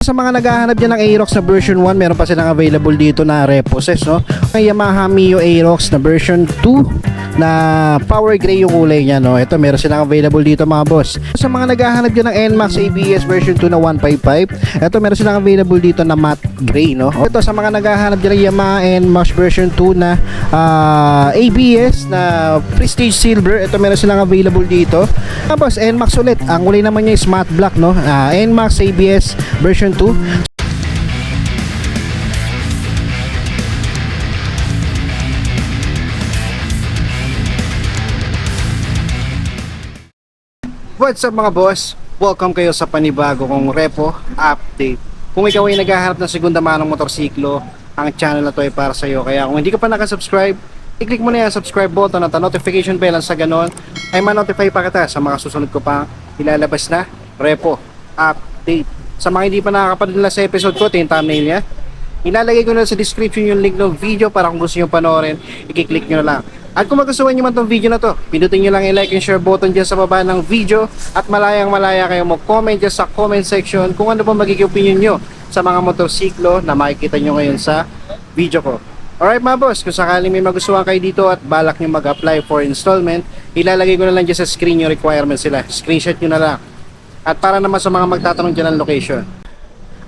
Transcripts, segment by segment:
Sa mga naghahanap dyan ng Aerox na version 1, meron pa silang available dito na repossess, no? May Yamaha Mio Aerox na version 2 na power gray yung kulay niya, no? Ito, meron silang available dito mga boss. Sa mga naghahanap dyan ng NMAX ABS version 2 na 155, ito meron silang available dito na matte gray, no? Ito, sa mga naghahanap dyan ng Yamaha NMAX version 2 na ABS na Prestige Silver, ito meron silang available dito. Tapos, NMAX ulit. Ang kulay naman niya is matte black, no? NMAX ABS version 2. What's up mga boss? Welcome kayo sa panibago kong repo update. Kung ikaw ay naghahanap ng segunda manong motorsiklo, ang channel na to ay para sa iyo. Kaya kung hindi ka pa nakasubscribe, i-click mo na yung subscribe button at notification bell sa ganon ay ma-notify pa kita sa mga susunod ko pa ilalabas na repo update. Sa mga hindi pa nakakapanood sa episode ko, ito yung thumbnail niya. Ilalagay ko na sa description yung link ng video para kung gusto nyo panoorin, i-click nyo na lang. At kung magustuhan nyo man tong video na to, pindutin nyo lang yung like and share button dyan sa baba ng video at malayang malaya kayo mag-comment dyan sa comment section kung ano pa magiging opinion nyo sa mga motorsiklo na makikita nyo ngayon sa video ko. Alright mga boss, kung sakaling may magustuhan kayo dito at balak nyo mag-apply for installment, ilalagay ko na lang dyan sa screen yung requirements sila. Screenshot nyo na lang. At para naman sa mga magtatanong dyan ng location,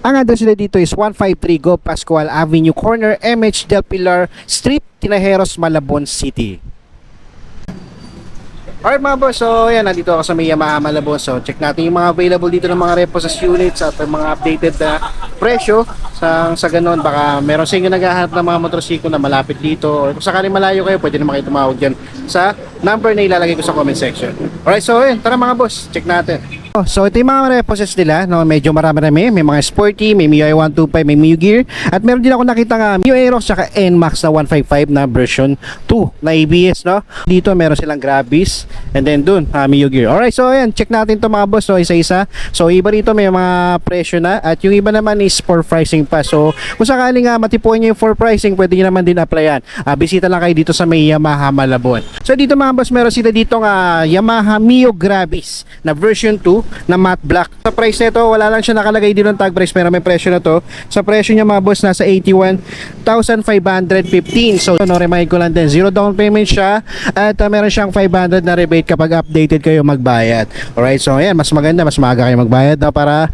ang address nila dito is 153 Go Pascual Avenue Corner, MH Del Pilar Street, Tinajeros, Malabon City. Alright mga boss, so yan, nandito ako sa may Yamaha Malabon. So check natin yung mga available dito ng mga repossess units at mga updated na presyo. Sa ganon, baka meron sa inyo naghahanap ng mga motorsiklo na malapit dito, or kung sakaling malayo kayo, pwede naman kayo tumawag dyan sa number na ilalagay ko sa comment section. Alright, so yun, tara mga boss, check natin. So ito yung mga repossess nila, no? Medyo marami-rami. May mga sporty, may Mio 125, may Mio Gear. At meron din ako nakita nga Mio Aerox tsaka NMAX na 155 na version 2 na ABS, no? Dito meron silang Grabis. And then dun, Mio Gear. Alright, so ayan, check natin to mga boss, no? Isa-isa. So iba rito may mga presyo na. At yung iba naman is for pricing pa. So kung sakaling matipuan nyo yung for pricing, pwede nyo naman din applyan. Bisita lang kayo dito sa may Yamaha Malabon. So dito mga boss, meron sila dito nga Yamaha Mio Grabis na version 2 na matte black. Sa price nito, wala lang siya nakalagay dito ng tag price, pero may presyo na to. Sa presyo niya mga boss, nasa 81,515. So remind ko lang din, zero down payment siya at meron siyang 500 na rebate kapag updated kayo magbayad. Alright, so ayan, mas maganda, mas maaga kayo magbayad para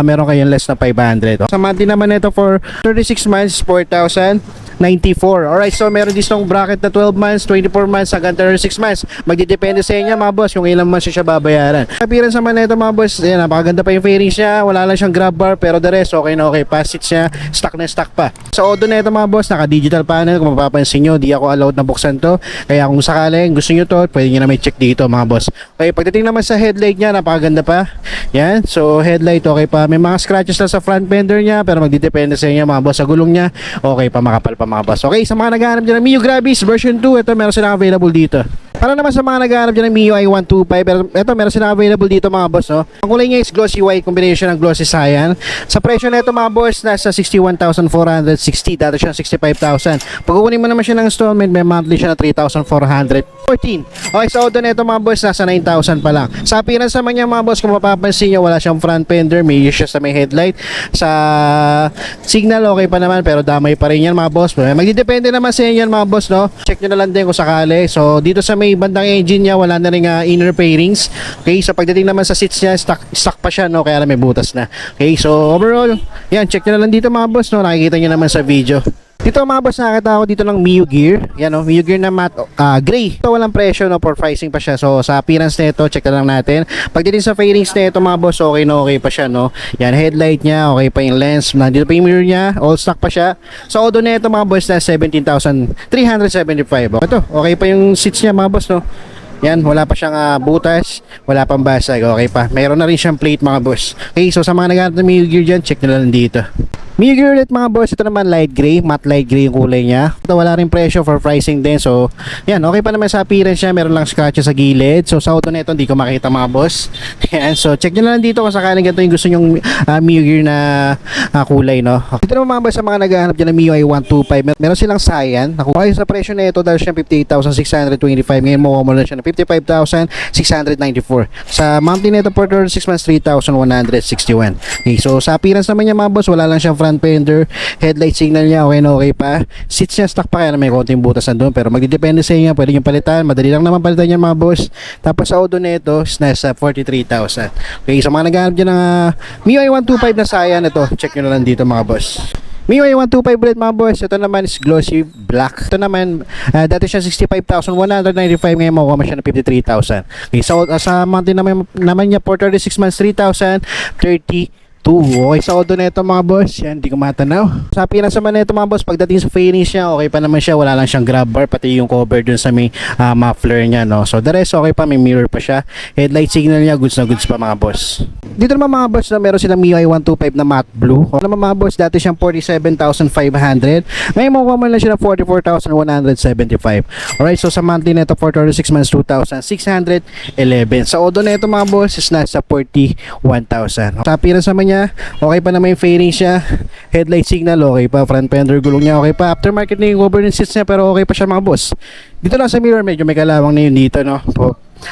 meron kayong less na 500. Sa monthly naman ito for 36 months, 4,094. Alright, so meron ditong bracket na 12 months, 24 months, hanggang 36 months. Magdidepende sa inyo mga boss kung ilang months siya babayaran. Appearance naman nito mga boss, ayan, napakaganda pa yung fairings niya, wala lang siyang grab bar, pero the rest okay na okay. Past seats niya, stock na stock pa. Sa Odo na ito mga boss, naka digital panel. Kung mapapansin nyo, di ako allowed na buksan to, kaya kung sakaling gusto nyo to, pwede nyo na may check dito mga boss. Okay, pagdating naman sa headlight niya, napakaganda pa. Yan, so headlight okay pa. May mga scratches lang sa front fender niya, pero magdidepende sa inyo mga boss. Sa gulong niya, okay pa, makapal pa mga boss. Okay, sa mga naghahanap dyan ng Mio Grabis version 2, ito meron silang available dito. Para naman sa mga naghahanap dyan ng Mio i125, pero ito meron silang available dito mga boss, no? Ang kulay niya is glossy white combination ng glossy cyan. Sa presyo na ito mga boss, nasa 61,460, dati siya 65,000. Pag kukunin mo naman siya ng installment, may monthly siya na 3,414. Okay, sa Odo na ito mga boss, nasa 9,000 pa lang. Sa appearance naman niya mga boss, kung mapapansin nyo, wala siyang front fender, may issue siya sa may headlight. Sa signal, okay pa naman, pero damay pa rin yan mga boss. Magdidepende naman sa inyo mga boss, no? Check nyo na lang din kung sakali. So dito sa may bandang engine niya, wala na rin inner fairings. Okay, so pagdating naman sa seats niya, stock pa siya, no? Kaya na may butas na. Okay, so overall, yan, check nyo na lang dito mga boss, no? Nakikita nyo naman sa video. Dito mga boss, nakakita ako dito ng Mio Gear. Yan, no? Mio Gear na matte gray. Ito walang presyo, no? For pricing pa siya. So sa appearance nito, check na lang natin. Pagdating sa fairings nito mga boss, okay na okay pa siya, no? Yan, headlight niya, okay pa yung lens. Nandito pa yung mirror niya, all stock pa siya. Sa Odo nito mga boss, na 17,375. Ito, okay pa yung seats niya mga boss, no? Yan, wala pa siyang butas, wala pang basag, okay pa. Meron na rin siyang plate mga boss. Okay, so sa mga naghahanap ng Mio Gear dyan, check na lang dito. Mio gear ulit mga boss, ito naman light gray, matte light gray yung kulay niya. Ito wala rin presyo for pricing din. So, yan, okay pa naman sa appearance niya, meron lang scratches sa gilid. So, sa auto na ito, hindi ko makita mga boss. Yan, so check nyo na lang dito kung sakaling ganito yung gusto nyong Mio gear na kulay, no. Dito naman mga boss, sa mga naghahanap dyan ng Mio i125, meron silang Cyan. Nakuha sa presyo na ito dahil siya 58,625. Ngayon mo na siya na 55,694. Sa monthly na ito for 6 months, 3,161. Okay, so sa appearance naman niya mga boss, wala lang siyang front fender, headlight signal niya okay na okay pa, seats niya stock pa, kaya may konting butas nandun, pero magdidepende sa inyo, pwede nyo palitan, madali lang naman palitan niya mga boss. Tapos sa auto na ito is nasa 43,000. Okay, sa mga naghahanap dyan ng Mio i125 na Cyan, ito check nyo na lang dito mga boss. Mio i125 ulit mga boys, ito naman is glossy black. Ito naman, dati siya 65,195, ngayon makuha mo siya na 53,000. Okay, so sa monthly naman niya for 36 months, 3,032. Okay, sa auto na ito mga boss, yan, hindi ko matanaw. Sa appearance naman na ito mga boss, pagdating sa finish niya, okay pa naman siya, wala lang siyang grab bar, pati yung cover dun sa may muffler niya, no. So the rest okay pa, may mirror pa siya. Headlight signal niya, goods na goods pa mga boss. Dito naman mga boss, na meron silang Mio i125 na matte blue. Ano naman mga boss, dati siyang 47,500. Ngayon makuha mo lang siya ng 44,175. Alright, so sa monthly na ito for 36 months, 2,611. Sa auto na ito mga boss, is nasa 41,000. Sa appearance naman niya, okay pa naman yung fairing siya, headlight signal okay pa, front fender gulong niya okay pa, aftermarket na yung cover ng seats niya, pero okay pa siya mga boss. Dito lang sa mirror, medyo may kalawang na yun dito, no.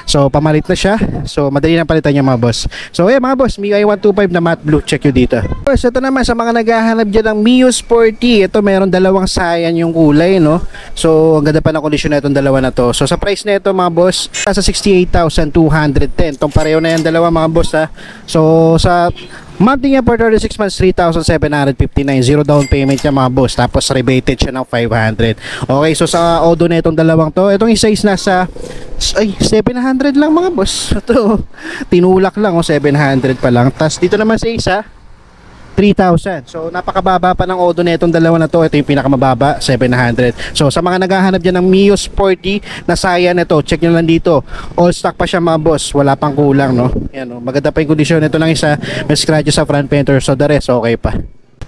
So pamalit na siya, so madali na palitan niya mga boss. So mga boss, Mio i125 na matte blue, check nyo dito. Boss, ito naman sa mga naghahanap dyan ng Mio Sporty, ito meron dalawang Cyan yung kulay, no. So ang ganda pa ng kondisyon na itong dalawa na to. So sa price na ito mga boss, nasa 68,210. Itong pareho na yan dalawa mga boss ha. So sa monthly niya for 36 months, 3,759. Zero down payment niya mga boss. Tapos rebated siya ng 500. Okay, so sa Odo na itong dalawang to, itong isa is nasa 700 lang mga boss. Ito, tinulak lang 700 pa lang. Tapos dito naman sa isa 3,000. So napakababa pa ng Odo na itong dalawa na to. Ito yung pinakamababa, 700. So sa mga naghahanap dyan ng Mio Sporty na Cyan ito, check nyo lang dito. All stock pa siya mga boss, wala pang kulang, no. Yan, no? Maganda pa yung kondisyon. Ito lang isa, may scratches sa front fender, so the rest okay pa.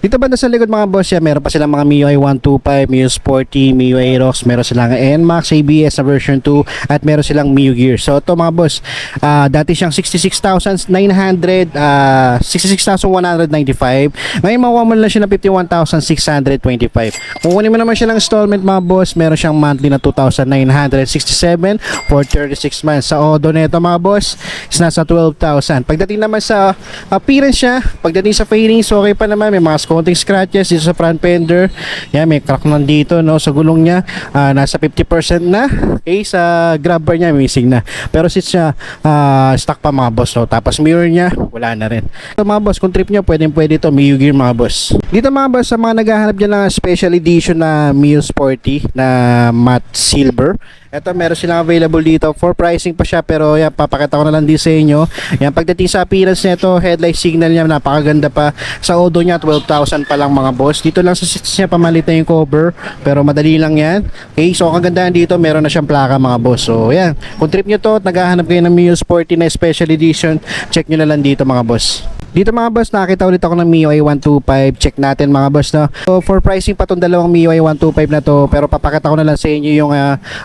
Dito banda sa likod mga boss, yan, meron pa silang mga Mio i125, Mio Sporty, Mio Aerox, meron silang NMAX, ABS na version 2, at meron silang Mio Gear. So ito mga boss, dati siyang 66,195. Ngayon makuha mo lang siya ng 51,625. Kung kunin mo naman siya ng installment mga boss, meron siyang monthly na 2,967 for 36 months. Sa Odo na ito mga boss, is nasa 12,000. Pagdating naman sa appearance siya, pagdating sa fairings, okay pa naman, may mga konting scratches dito sa front fender. Yan, may crack nandito, no, sa gulong niya. Nasa 50% na. Okay, sa grab bar niya missing na. Pero seats niya stock pa mga boss, no. Tapos mirror niya, wala na rin. So mga boss, kung trip niyo, pwedeng pwede ito, Mio Gear mga boss. Dito mga boss, sa mga naghahanap dyan ng special edition na Mio Sporty na matte silver, ito meron silang available dito for pricing pa siya, pero yan, papakita ko na lang din sa inyo. Yan, pagdating sa appearance nito, headlight signal niya napakaganda pa. Sa Odo niya 12,000 pa lang mga boss. Dito lang sa seats niya pamalit na yung cover, pero madali lang yan. Okay, so ang kagandahan dito, meron na siyang plaka mga boss. So yan, kung trip nyo to, naghahanap kayo ng Mio Sporty na special edition, check nyo na lang dito mga boss. Dito mga boss, nakita ulit ako ng Mio i125. Check natin mga boss, no. So for pricing pa tong dalawang Mio i125 na to, pero papakita ko na lang sa inyo yung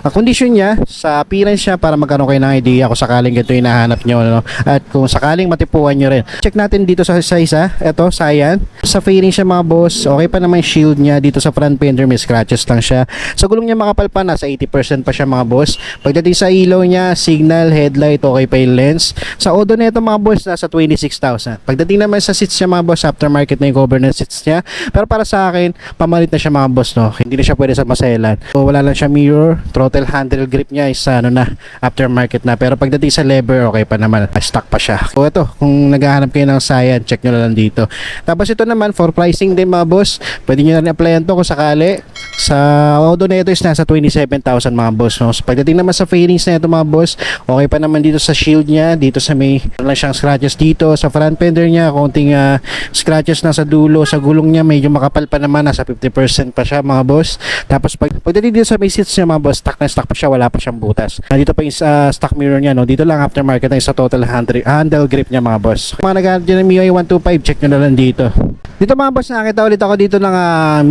condition niya, sa appearance niya, para magkaroon kayo ng idea kung sakaling ito yung hinahanap nyo, no? At kung sakaling matipuan nyo rin. Check natin dito sa isa, ito, Cyan. Sa fairing siya mga boss, okay pa naman yung shield niya. Dito sa front fender, may scratches lang siya. Sa gulong niya makapal pa, nasa 80% pa siya mga boss. Pagdating sa ilaw niya, signal, headlight, okay pa yung lens. Sa Odo na ito mga boss, nasa 26,000. Pagdating naman sa seats niya mga boss, aftermarket na yung cover ng seats niya. Pero para sa akin, pamalit na siya mga boss, no. Hindi na siya pwede sa maselan. So wala lang siya mirror, throttle handle grip niya is aftermarket na. Pero pagdating sa lever, okay pa naman, stock pa siya. So ito, kung naghahanap kayo ng Cyan, check nyo na lang dito. Tapos ito naman, for pricing din mga boss, pwede nyo na applyan to kung sakali. Sa Odo na ito is nasa 27,000 mga boss, no. So pagdating naman sa fairings na ito mga boss, okay pa naman dito sa shield niya, dito sa may lang siyang scratches dito, sa front fender niya, konting scratches na sa dulo, sa gulong niya medyo makapal pa naman, nasa 50% pa siya mga boss. Tapos pagdating dito sa may seats niya mga boss, stock na stock pa siya, wala pa siyang butas. Nandito pa yung stock mirror niya, no. Dito lang aftermarket na sa total handle grip niya mga boss. Mga naghahanap dyan ng Mio i125, check nyo na lang dito. Dito mga boss, nakita ulit ako dito ng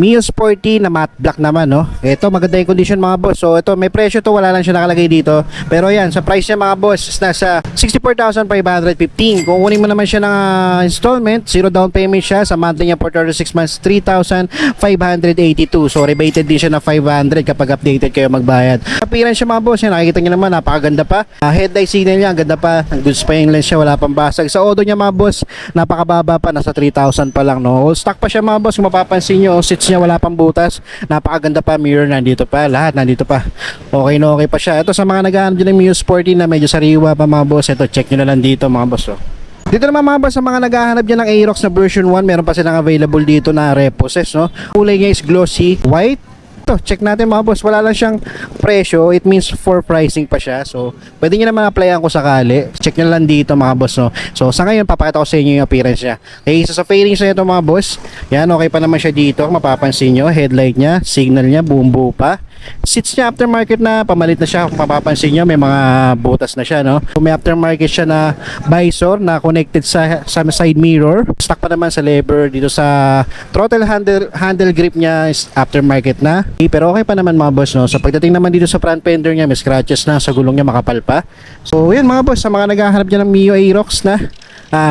Mio Sporty na matte black naman, no? Ito, maganda yung condition mga boss. So, ito, may presyo to, wala lang siya nakalagay dito. Pero yan, sa price niya mga boss, nasa 64,515. Kung kunin mo naman siya ng installment, 0 down payment siya. Sa monthly niya for 36 months, 3,582. So, rebated din siya na 500 kapag updated kayo magbayad. Appearance siya mga boss, yan, nakikita niyo naman, napakaganda pa. Headlight signal niya, ang ganda pa. Ang goods pa yung lens siya, wala pang basag. Sa auto niya mga boss, napakababa pa, nasa 3,000 pa lang, no? All stock pa siya mga boss. Kung mapapansin nyo, seats niya wala pang butas, napakaganda pa, mirror nandito pa, lahat nandito pa, okay na okay pa siya. Ito sa mga naghahanap dyan ng Mio Sporty na medyo sariwa pa mga boss, ito check nyo na lang dito mga boss, oh. Dito naman mga boss, sa mga naghahanap dyan ng Aerox na version 1, meron pa silang available dito na reposes, no? Kulay niya is glossy white. Ito, check natin mga boss, wala lang siyang presyo, it means for pricing pa siya. So, pwede nyo naman applyan kung sakali. Check nyo lang dito mga boss, no? So, sa ngayon, papakita ko sa inyo yung appearance niya. Okay, so sa fairings na ito mga boss, yan, okay pa naman siya dito. Mapapansin nyo, headlight niya, signal niya, buo pa. Seats niya aftermarket na, pamalit na siya. Kung mapapansin nyo, may mga butas na siya, no? So, may aftermarket siya na visor na connected sa side mirror. Stock pa naman sa lever. Dito sa throttle handle grip niya is aftermarket na. Okay, pero okay pa naman mga boss, no? So pagdating naman dito sa front fender niya, may scratches na, sa gulong niya makapal pa. So yan mga boss, sa mga naghahanap dyan ng Mio Aerox na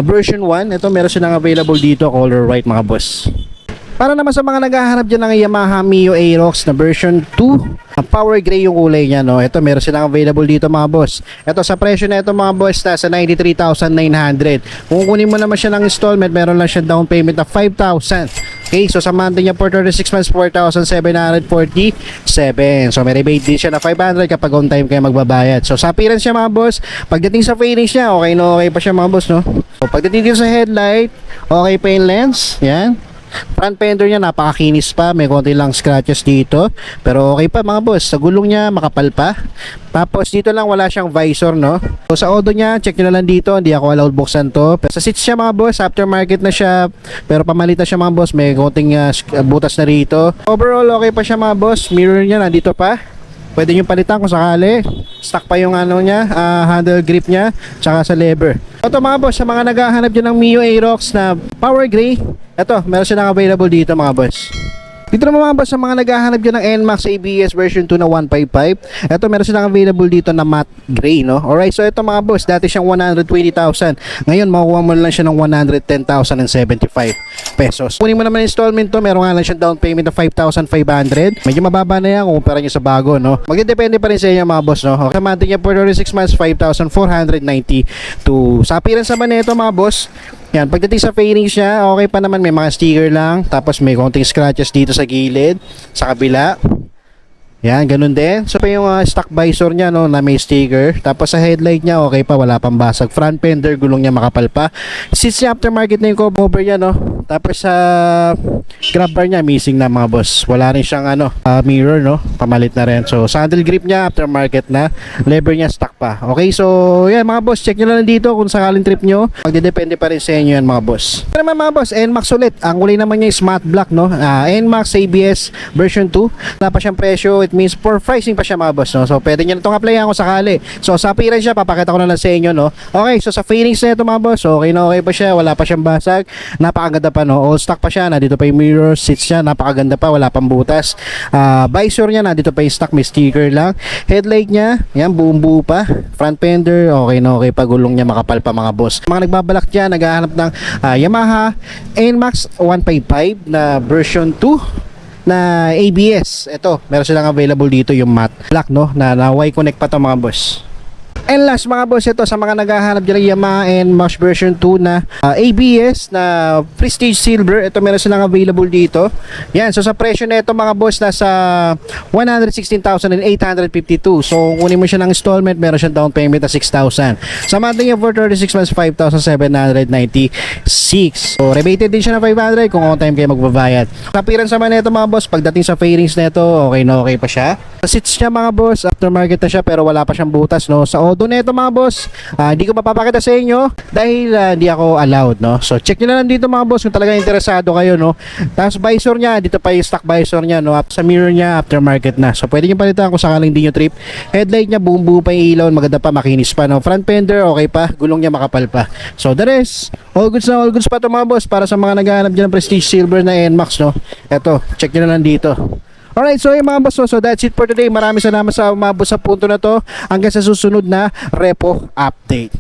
version 1, ito meron silang available dito, color white mga boss. Para naman sa mga naghahanap dyan ng Yamaha Mio Aerox na version 2, power gray yung kulay niya, no? Ito meron silang available dito mga boss. Ito sa presyo na ito mga boss, nasa 93,900. Kung kunin mo naman siya ng installment, meron lang siya down payment na 5,000. Okay, so sa monthly niya for 36 months, 4,747. So may rebate din siya na 500 kapag on time kayo magbabayad. So sa appearance siya mga boss, pagdating sa fairings niya, okay na okay pa siya mga boss, no? So pagdating dito sa headlight, okay pa yung lens, yan. Front fender niya napakakinis pa, may konti lang scratches dito, pero okay pa mga boss. Sa gulong niya makapal pa. Tapos dito lang wala siyang visor, no? So sa auto niya, check nyo na lang dito, hindi ako allowed buksan to. Pero sa seats siya mga boss, aftermarket na siya, pero pamalitan siya mga boss, may konting butas na rito. Overall okay pa siya mga boss, mirror niya nandito pa. Pwede nyo palitan kung sakali. Stock pa yung ano niya, handle grip niya, tsaka sa lever. Ito mga boss, sa mga naghahanap dyan ng Mio Aerox na power gray, ito, meron silang available dito mga boss. Dito naman mga boss, sa mga naghahanap dyan ng NMAX ABS version 2 na 155, ito meron silang available dito na matte gray, no? Alright, so ito mga boss, dati siyang 120,000. Ngayon, makukuha mo lang siya ng 110,075 pesos. Kunin mo naman installment to, meron nga lang siyang down payment na 5,500. Medyo mababa na yan kung kumpara nyo sa bago, no? Magdedepende pa rin sa inyo mga boss, no? Okay, monthly niya for 36 months, 5,492. Sa appearance naman nito mga boss, yan, pagdating sa fairings niya, okay pa naman, may mga sticker lang, tapos may konting scratches dito sa gilid, sa kabila. Yan, ganun din. So pa yung stock visor niya, no, na may sticker. Tapos sa headlight niya, okay pa, wala pang basag. Front fender, gulong niya makapal pa. Seats niya aftermarket na yung cover niya, no. Tapos sa grab bar niya, missing na mga boss. Wala rin siyang mirror, no. Pamalit na rin. So sa handle grip niya, aftermarket na. Lever niya, stock pa. Okay, so yan mga boss, check nyo na lang dito kung sakaling trip nyo. Magdedepende pa rin sa inyo yan mga boss. Pero naman mga boss, NMAX ulit. Ang kulay naman niya is matte black, no. NMAX ABS version 2. Wala pa siyang presyo. It means for pricing pa siya mga boss, no? So pwede nyo na itong applyan kung sakali. So sa appearance siya, papakita ko na lang sa inyo, no? Okay, so sa fairings na ito mga boss, okay na okay pa siya, wala pa siyang basag, napakaganda pa, no? All stock pa siya, nandito pa yung mirror, seats niya, napakaganda pa, wala pang butas. Visor niya, nandito pa yung stock, may sticker lang. Headlight niya, yan, buong buo pa. Front fender, okay na okay pa, gulong niya makapal pa mga boss. Mga nagbabalak dyan, naghahanap ng Yamaha NMAX 155 na version 2 na ABS. Ito, meron silang available dito yung matte black, no, na Y-Connect pa to mga boss. And last mga boss, ito sa mga naghahanap dyan ng Yamaha NMAX version 2 na ABS na Prestige Silver, ito meron silang available dito. Yan, so sa presyo na ito mga boss, nasa 116,852. So kung kunin mo siya ng installment, meron siyang down payment na 6,000. Sa monthly niya for 36 months, 5,796. So rebated din siya na 500 kung on time kayo magbabayad. Sa appearance naman na ito mga boss, pagdating sa fairings na ito, okay na okay pa siya. Sa seats niya mga boss, aftermarket na siya pero wala pa siyang butas, no. Sa Although neto mga boss, hindi ko mapapakita sa inyo dahil hindi ako allowed, no? So check nyo na lang dito mga boss kung talaga interesado kayo, no? Tapos visor niya, dito pa yung stock visor niya, no? Sa mirror niya, aftermarket na. So pwede nyo palitan kung sakaling di nyo trip. Headlight niya, buong buo pa yung ilaw, maganda pa, makinis pa, no? Front fender, okay pa, gulong niya makapal pa. So the rest, all goods na all goods pa to mga boss para sa mga naghahanap dyan ng Prestige Silver na NMAX, no? Eto, check nyo na lang dito. Alright, so yung mga boss, so that's it for today. Maraming salamat sa umabot sa punto na to. Hanggang sa susunod na repo update.